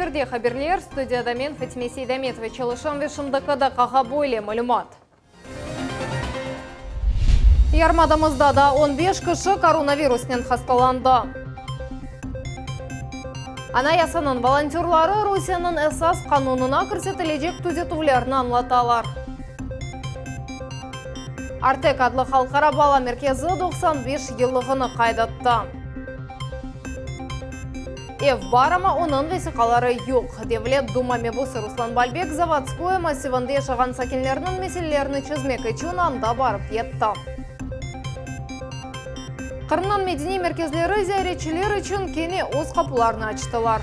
эфирде хаберлер, студияда мен Фатиме Сейдаметова чалышам вешімдікіді қаға бойле мәлімат. Ярмадамызда да 15 кіші коронавируснен хасталанды. Анаясының волонтерлары Русияның әсас қанунына көрсетілежек түзетулерін анлаталар. Артек адлы халқара бала меркезі 95 еллығыны қайдатты. Эв барама оның весіқалары yok. Девлет Дума мебусы Руслан Бальбек заводское массивінде шаған сакенлерінің меселелеріні чізмек үшін анда барып етті. Қырымнан медени меркезлері зәйретшілер үшін кене өз қапыларını ачтылар.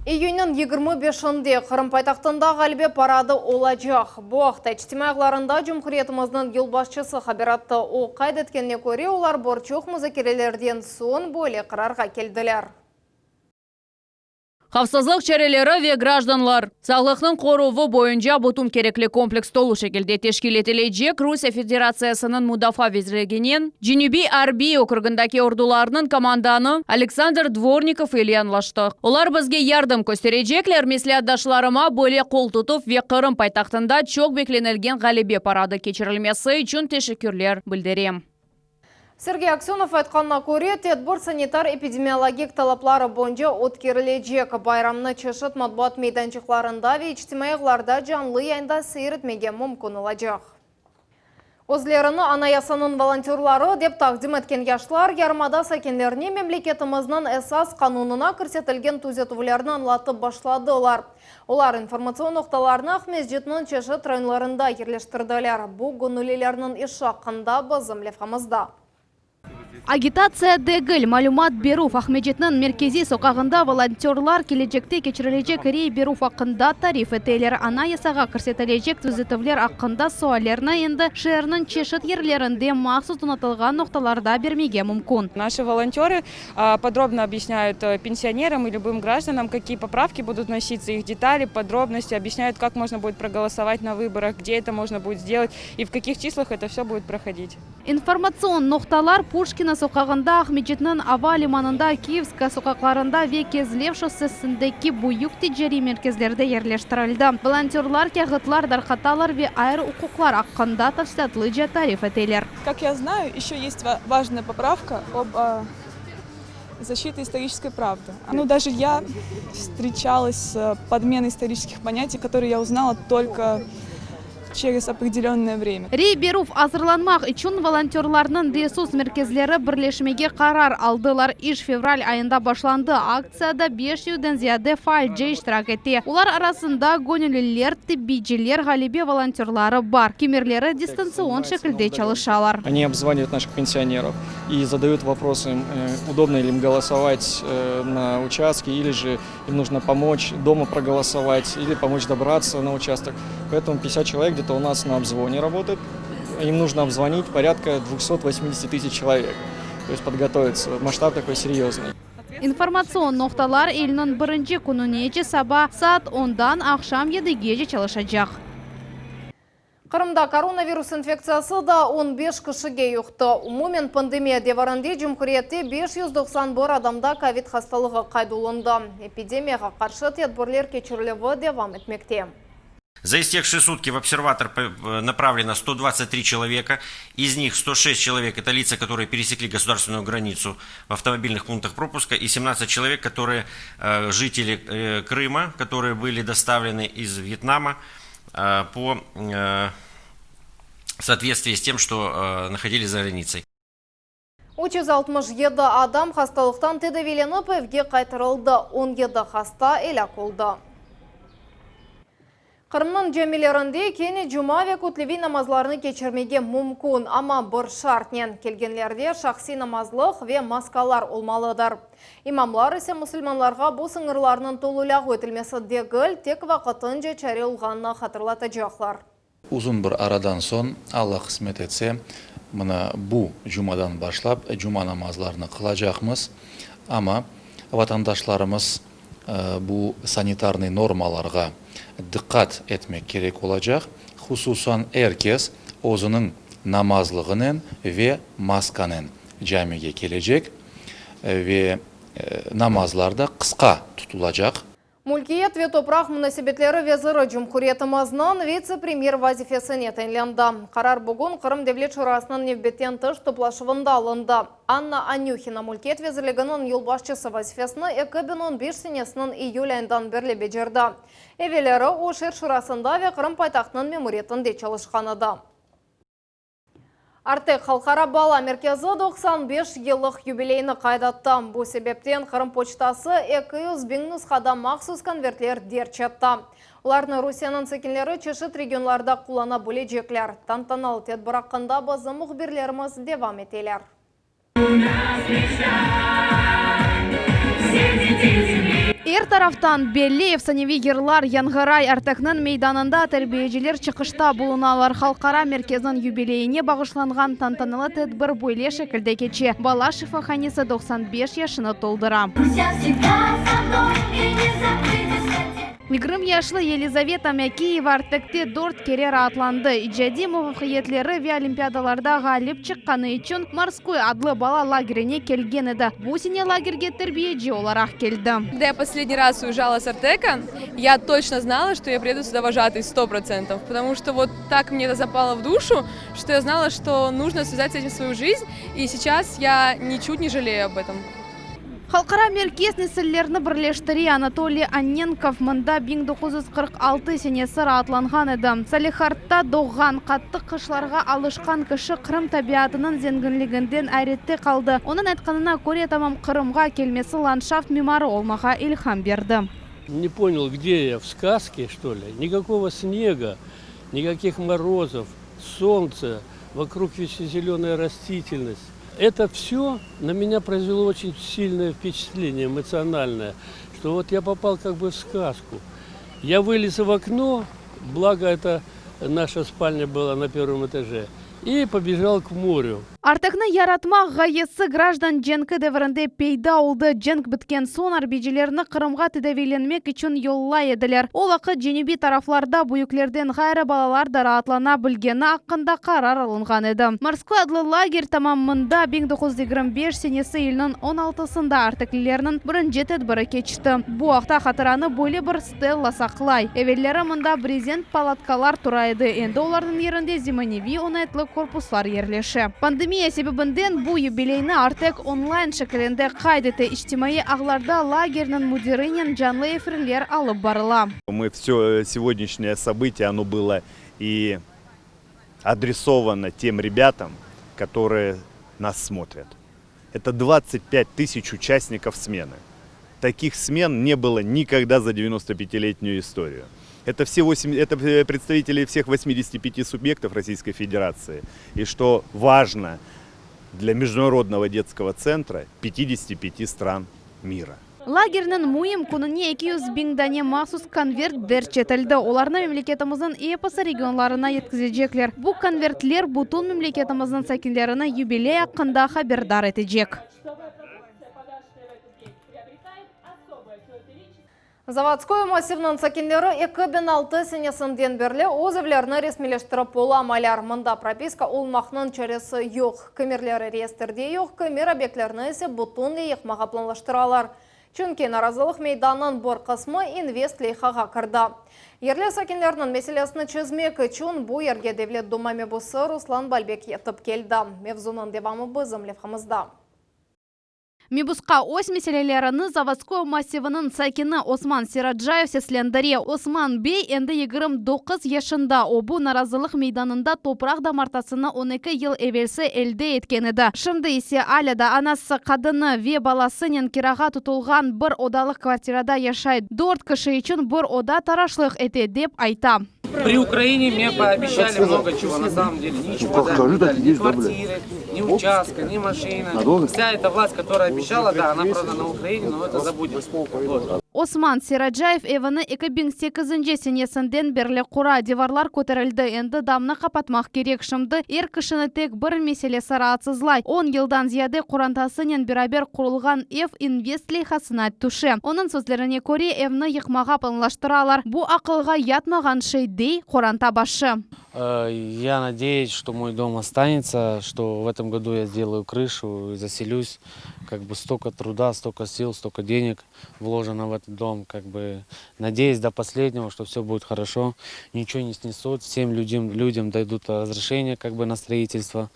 Июньнің 25-інде Қырым пайтақтында ғалбе парады олажақ. Бұл ақта чтимағларында Жұмқұретіміздің ел басшысы хабаратты. О қайдеткенне көре олар борчуқ музакерелерден соң бөле қырарға келділер. Қавсызлық чәрелері ве гражданлар. Сағлықның қоруы бойынша бұтым керекли комплекс толу шекілде тешкілетілейджек Русия Федерациясының мұдафа везрегенен Дженюби Арби округындаки ордуларының команданы Александр Дворников елянлашты. Олар бізге ярдым көстережеклер месле аддашларыма бөле қол тұтып ве Қырым пайтақтында чоқ бекленелген ғалебе парады кечірілмесі үшін тешекүрлер білдерем. Сергей Аксенов айтқанына көре, тедбір санитар-эпидемиологик талаплары бойынша өткерілежек. Байрамны чешіт матбуат мейданчықларында ве ичтимайғыларда жанлы яйында сейретмеге мүмкін олажақ. Өзлеріні анаясының волонтерлары деп тақдим еткен яшлар ярмада сәкенлеріне мемлекетіміздің әсас қанунына көрсетілген түзетулерін анлатып башладылар. Олар информацион ноқталарына Ахмезжетінің чешіт районларында ерлештірділер. Бұл гүнілелерінің іш ақында бізім лефамызда. Агитация дегіл малюмат беру Ахмеджетнің меркези соқағында волонтерлар кележекте кечірілежек рей беру ақында тариф етелер. Ана ясаға көрсетілежек түзетівлер ақында суалерна енді шерінің чешіт ерлерінде мақсус тұнатылған ноқталарда бермеге мүмкін. Наши волонтеры подробно объясняют пенсионерам и любым гражданам, какие поправки будут вноситься, их детали, подробности, объясняют, как можно будет проголосовать на выборах, где это можно будет сделать и в каких числах это все будет проходить. Информацион ноқталар Пушкина соқағында, Ахмеджетнің Ава лиманында, Киевска соқақларында ве Кезлев шоссесіндегі бұйық тиджери меркезлерді ерлештірілді. Волонтерлар кәғытлар, дархаталар ве айыр ұқуқлар аққанда тafsilaтлы тариф етелер. Как я знаю, еще есть важная поправка об защите исторической правды. Даже я встречалась с подменой исторических понятий, которые я узнала только через определенное время. Рей беруф азырланмақ үшін волонтерларының ресурс меркезлері бірлешмеге қарар алдылар. Иш февраль айында башланды. Акцияда 500-ден зияде файль иштирак етті. Олар арасында гөнілілер, тиббиджілер, ғалибе волонтерлары бар. Кемерлері дистанцион шекілде çalışалар. Они обзванивают наших пенсионеров и задают вопросы, удобно ли им голосовать на участке, или же им нужно помочь дома проголосовать, или помочь добраться на участок. Поэтому 50 человек где-то у нас на обзвоне работает. Им нужно обзвонить порядка 280 тысяч человек. То есть подготовиться. Масштаб такой серьезный. Информацион ноқталар елінің бірінші күнінече саба саат 10-дан ақшам 7-ге çalışacak. Қырымда коронавирус инфекциясы да 15 кішіге юқты. Умумен пандемия деварынде Жұмқұретте 591 адамда ковид хасталығы қайдулынды. Эпидемияға қаршы тедбірлер кечірлігі девам етмекте. За истекшие сутки в обсерватор направлено 123 человека, из них 106 человек – это лица, которые пересекли государственную границу в автомобильных пунктах пропуска, и 17 человек, которые жители Крыма, которые были доставлены из Вьетнама по соответствии с тем, что находились за границей. 367 адам хасталықтан тедавиленіп evге қайтырылды, 17 хаста елі қолды. Қырымның жемелерінде кені жұма ве көтлеви намазларыны кечірмеге мүмкін, ама бір шартнен келгенлерде шақси намазлық ве маскалар олмалыдар. Имамлар есе мұсылманларға бұл сыңырларының толулақ өтілмесі дегіл тек вақытын же чәре ұлғанына қатырлаты жақлар. Uzun bir aradan son Allah kısmet etse bu cumadan başlap cuma namazlarını kılacağımız ama vatandaşlarımız bu sanitarni normalarga dikkat etmek gerek olacak. Hususan herkes özünün namazlığının ve maskanın camiye gelecek ve намазларда қысқа тұтылacak. Мулкиет ве топрақ мунасибетлері везірі Жумхуриетімізінің вице-премьер вазифесіне тәнленді. Қарар бүгін Қырым Девлет Шурасының невбеттен тыш топлашывында алынды. Анна Анюхина мулкиет везірлігінің елбашчысы вазифесіні 2015 сенесінің июль айындан берлі бежерді. Евелері Ошер Шурасында ве Қырым пайтақтының мемориетінде çalışқаныды. Артек Халқара бала меркезі 95 еллық юбилейні қайдатты. Бұл себептен Қырым почтасы 200 бен нұсқада мақсус конвертлер дерчетті. Оларны Русияның секенлері чешет регионларда құлана бөледжеклер. Тантаналы тедбір ақында базы мұхберлеріміз девам етелер. Эр тарафтан Белли Эфсаневигерлар Янгырай Артекнын мейданында тәрбиежелер чықышта болуналар. Халқара меркезінің юбилейіне бағышланған тантаналы тәдбір бойле шекілде кече. Бала шифаханесі 95 яшыны толдыра. 20 яшлы Елизавета Мәкеева Артекте 4 керер атланды. Иджади мұғақиетлері ве олимпиадаларда ғалип чыққаны үшін морской адлы бала лагеріне келген еді. Бусине лагерге тәрбиеже оларақ келді. Когда я последний раз уезжала с Артека, я точно знала, что я приеду сюда вожатой 100%. Потому что вот так мне это запало в душу, что я знала, что нужно связать с этим свою жизнь. И сейчас я ничуть не жалею об этом. Халқара меркез несіллеріні бірлештірі Анатолий Анненков мұнда 1946 сенесі атланған еді. Салихартта доған қатты қышларға алышқан кіші Қырым табиатының зенгінлігінден әретті қалды. Оның айтқанына көре тамам Қырымға келмесі ландшафт мемары олмаға илхам берді. Не понял, где я, в сказке, что ли? Никакого снега, никаких морозов, солнце, вокруг вся зеленая растительность. Это все на меня произвело очень сильное впечатление, эмоциональное, что вот я попал как бы в сказку. Я вылез в окно, благо это наша спальня была на первом этаже, и побежал к морю. Артекны яратмақ ғайысы граждан женкі дәвірінде пейда олды. Женк біткен сон арбежелеріні Қырымға тедавиленмек үшін йолла еділер. Ол ақы женеби тарафларда бұйыклерден ғайры балалар дара атлана білгені ақында қарар алынған еді. Морской адлы лагерь тамамында 1925 сенесі елінің 16-сында артеклілерінің бірінші тәдбірі кечті. Бұл ақта қатыраны бойлы бір стелла сақлай. Әвеллері мұнда брезент палаткалар тұрайды. Енді олардың ерінде зиманеви онайтлы корпуслар ерлеші. Пандемия себебінден бұл юбилейні Артек онлайн шекілінде қайдеті іштимайы ағларда лагерінің мудиринен жанлы эфирлер алып барыла. Мы все сегодняшнее событие, оно было и адресовано тем ребятам, которые нас смотрят. Это 25 тысяч участников смены. Таких смен не было никогда за 95-летнюю историю. Это представители всех 85 субъектов Российской Федерации. И что важно, для Международного детского центра 55 стран мира. Лагерінің мұйым күніне 200 бен мақсус конверт дәрчетілді. Оларына мемлекетіміздің эпосы регионларына еткізежеклер. Бұл конвертлер бұтын мемлекетіміздің сәкенлеріні юбилей ақында хабердар етежек. Заводской массивның сәкенлері 2006 сенесінден берлі өзівлеріні ресмелештіріп бола маляр. Мұнда прописка олмақның чәресі yok. Көмерлері реестрде yok, көмер объектлеріні есе бұтын лейіқмаға планлаштыралар. Чүнке наразылық мейданның бір қысмы инвест лейхаға кірді. Ерлі сәкенлерінің меселесіні чөзмек үшін бұл ерге Девлет Думаме бұсы Руслан Балбек етіп келді. Мевзунын девамы бізім левхамызда. Мебусқа ось меселелеріні заводской массивының сәкені Осман Сираджаев сеслендіре. Осман Бей әнді 29 ешында обу наразылық мейданында топырақ дамартасыны 12 ел әвелсі әлде еткенеді. Шымды есе аляда анасы қадыны ве баласынен кираға тұтылған бір одалық квартирада яшайды. 4 кіші үшін бір ода тарашлық ете деп айта. При Украине мне пообещали много чего, на самом деле. Ничего даже не дали. Ни квартиры, ни участка, ни машины. Вся эта власть, которая обещала, да, она продана на Украине, но это забудет. Вот. Осман Сираджаев evini 2008 senesinden beri kura divarlar көтерілді. Енді дамны қапатмақ керек шымды. Ер кішіні тек бір меселесі раатсызлай. 10 yıldan ziyade құрантасымен бирабер құрылған F Invest лейхасына түші. Оның сөзлеріне көре evni yıkmaға планлаштыралар. Бұл ақылға ятмаған şey дей құранта башы. Я надеюсь, что мой дом останется, что в этом году я сделаю крышу и заселюсь. Как бы столько труда, столько сил, столько денег вложено в этот дом. Как бы надеюсь до последнего, что все будет хорошо, ничего не снесут, всем людям дадут разрешение как бы на строительство.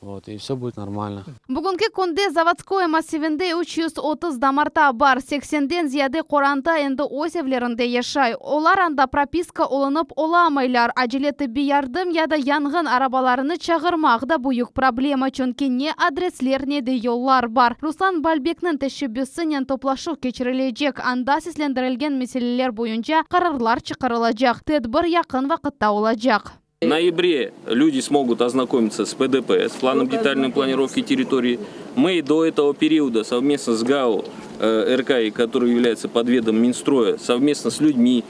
Вот, и все будет нормально. Бүгінгі күнде заводское массивінде 330 дамарта бар, 80-ден зияде қоранта енді осевлерінде ешай. Олар анда прописка олынып оламайлар. Acele tibbi yardım ya da yangın arabalarını çağırmaqda büyük problema, çünkü ne adresler ne de yollar var. Ruslan Balbek'nin teşebbüsüyle toplaşıq geçirilecek. Anda seslendirilgen meseleler boyunca kararlar çıkarılacak. Tedbir yakın vakitte olacak. В ноябре люди смогут ознакомиться с ПДП, с планом детальной планировки территории. Мы до этого периода совместно с ГАО РК, который является подведом Минстроя, совместно с людьми.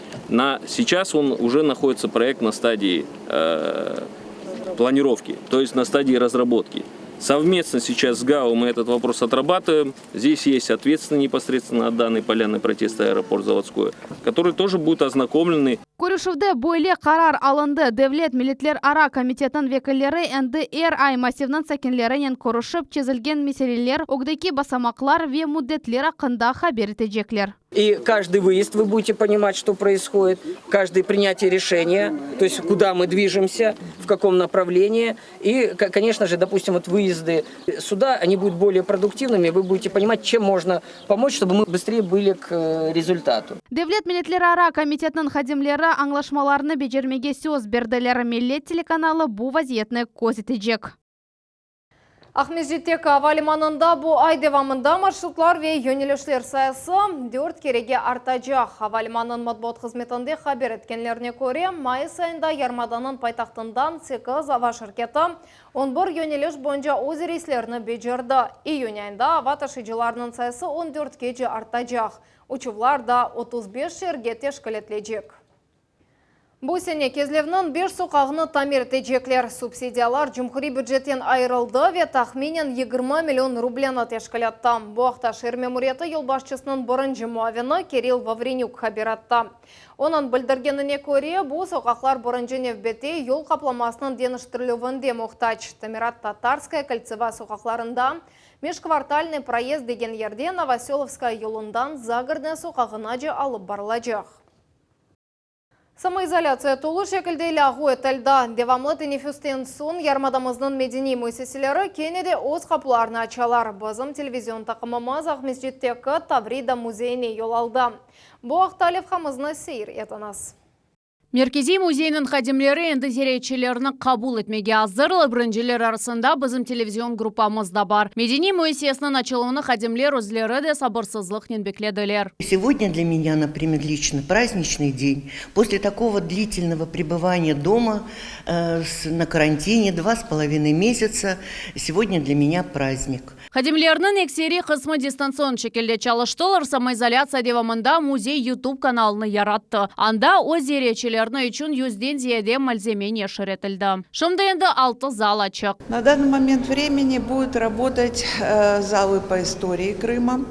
Сейчас он уже находится проект на стадии планировки, то есть на стадии разработки. Совместно сейчас с ГАО мы этот вопрос отрабатываем. Здесь есть ответственный непосредственно от данной поляны протеста аэропорт заводской, которые тоже будут ознакомлены. Көрішівде бойле қарар алынды. Devlet Milletler Ara Komitetinin vekilleri endi ay massivinin sakinleriyle көрішіп, çözülgen meseleler, ogdaki basamaklar ve müddetler hakkında haber edecekler. И каждый выезд вы будете понимать, что происходит, каждое принятие решения, то есть куда мы движемся, в каком направлении. И, конечно же, допустим, вот выезды сюда, они будут более продуктивными, вы будете понимать, чем можно помочь, чтобы мы быстрее были к результату. Devlet Milletler Ara Komitetinin hadimleri anlaşmalarını becermege söz berdiler. Millet teлеканалы bu vaziyetini көрсетecek. Ахмеджеттек havalimanında bu ay devamında marşrutlar ve yönelişler sayısı 4 kerege artacak. Havalimanının matbuat hizmetinde haber etkenlerine göre Mayıs ayında Yarmadanın paytaxtından 8 hava şirketi 11 yöneliş boyunca öz reyslerini becerdi. İyun ayında hava taşıyıcılarının sayısı 14 gece artacak. Uçuvlar da 35 şerge teşkil edilecek. Bu sene Kezlev'nin 5 sokağını tamir edecekler. Subsidiyalar Cumhuri büdjetten ayrıldı ve tahminen 20 milyon rubleni teşkil etti. Bu hafta şehir memuriyeti yol başçısının birinci muavini Kirill Vavrenyuk haber etti. Onun bildirgenine göre bu sokaklar birinci nevbette yol kaplamasının deniştiriluvinde muhtaç. Tamirat Tatarskaya Kольцева sokaklarında межквартальный проезд деген yerде Новоселовская yolundan Загородная sokağınaca alıp barılacak. Самоизоляция толу şekilde ilahı etildi. Devamlı teneffüsten son yarmadamızın medeni müesseseleri kenede öz kapılarını açalar. Bizim televizyon takımımız Ahmedjetteki Tavrida muzeyine yol aldı. Bu hafta levhamızını seyir etiniz. Merkezi muzeyinin xadimleri endi ziyaretçilerini kabul etmege hazırlı. Birinciler arasında bizim televizyon grupamız da var. Medeni müessesinin açılımını xadimler özleri de sabırsızlıkla beklediler. Сегодня для меня, например, лично праздничный день. После такого длительного пребывания дома на карантине 2,5 месяца, сегодня для меня праздник. Xadimlerinin ekseri kısmı distansiyon şekilde çalıştılar. Samoizolyatsiya devamında muzey YouTube kanalını yarattı. Anda o ziyaretçilerini için 100'den ziyade malzeme neşir etildi. Şimdi endi 6 zal açık. На данный момент времени будут работать залы по истории Крыма.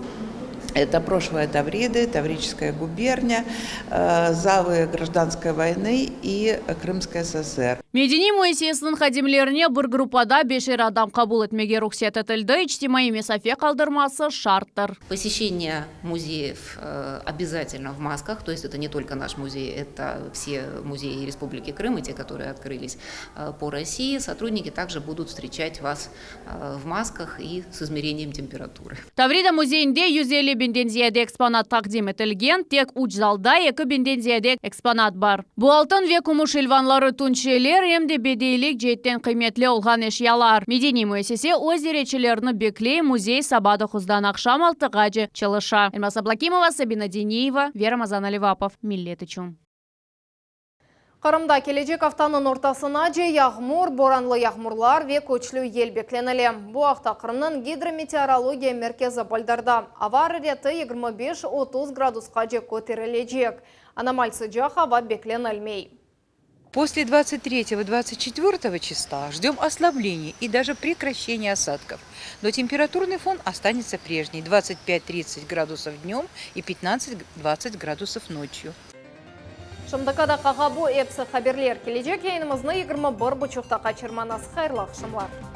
Это прошлое Тавриды, Таврическая губерния, залы гражданской войны и Крымская ССР. Medeni müessesinin xadimlerine bir grupada 5'er adam kabul etmege ruhsat etildi. İçtimai mesafe kaldırması şarttır. Посещение музеев обязательно в масках, то есть это не только наш музей, это все музеи Республики Крым, и те, которые открылись по России. Сотрудники также будут встречать вас в масках и с измерением температуры. Tavrida muzeyinde 150 binden ziyade eksponat takdim etilgen, tek uç zalda 2 binden ziyade eksponat var. Bu altın ve kumuş ilvanları tunçeler hem de bedeylik cetten kıymetli olgan eşyalar. Medeni müessese öz ziyaretçilerini bekley, muzey sabahı 9'dan akşam 6'gacha çalışa. Elmas Ablakimova, Sabina Deniyeva, Vera Mazanalivapov, Millet için. Kırımda gelecek haftanın ortasına yağmur, boranlı yağmurlar ve koçlu yel bekleneli. Bu hafta Kırım'ın Hidrometeorologiya Merkezi bildirdi. Hava harareti 25-30 gradusqa көтерілəcek. Anormal sıcak hava beklenilmey. После 23-24 числа ждем ослабления и даже прекращения осадков. Но температурный фон останется прежний – 25-30 градусов днем и 15-20 градусов ночью. Шымдықада қағабу әпсі қаберлер кележек ейінімізні 21 бұчықта қачырманасы қайырлақ шымлар.